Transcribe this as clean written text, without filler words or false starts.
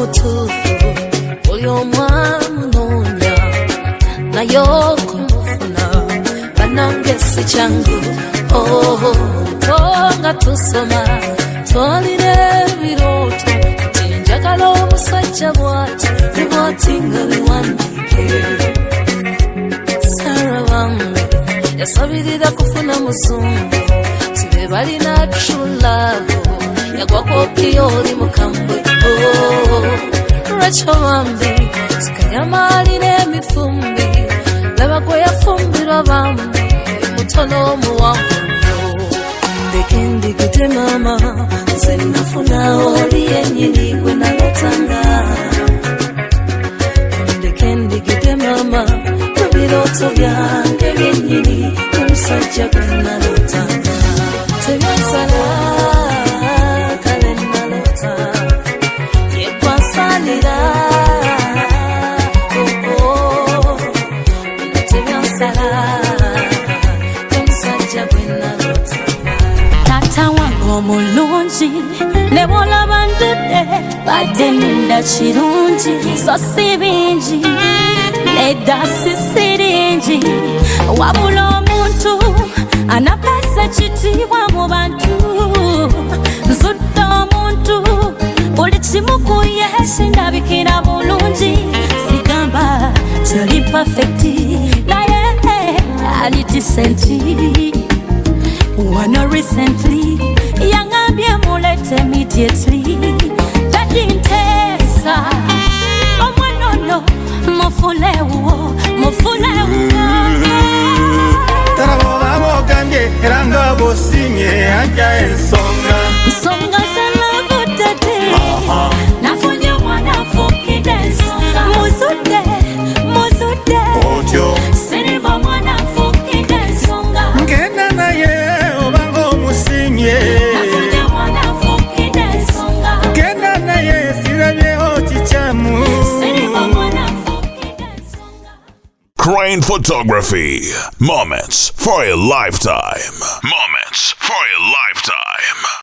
mutuufu buli omwamunonya naye okumufuna banange si kyangu. Tonga tusoma twalira ebirooto nti njagala omusajja bw'ati ne bw'ati nga biwandiike. Sarah wange yasabirira kufuna muzungu ti be balina true love yagwa kopi oli mukambwe. Rachel Wambi sikanyama alina emifumbi laba gwe yafumbirwa bambi mutono omuwanvu nnyo. Ndeke ndigite mama nze nafuna oli yennyini gwe nalotanga. Ndeke ndigite mama mu birooto byange byennyini omusajja gwe nalotanga. Tebyansala kale nalota yekwasalira. Tebyansala omusajja gwe nalotanga. Tata wange omulungi ne bw'olaba ndudde badde nninda kirungi so si bingi nedda si siringi wabula omuntu anapeesa ekitiibwa mu bantu. Nzudde omuntu buli kimu ku ye kindabikira bulungi. Sigamba teri perfecti naye ali decenti. Wano recently yangambye mulete immediately. Dadi nteesa omwanono mufulewo Taraboba bogambye era nga bosinye ajja ensonga. nsonga zanavudde nafunye omwana afukidde ensonga. Muzudde Otyo siriba omwana afukidde ensonga. ngenda naye obanga omusinye. Nafunye omwana afukidde ensonga. Ngenda naye sirabyeho kikyamu. Siriba omwana afukidde ensonga. Crane Photography. Moments for a lifetime. Moments for a lifetime.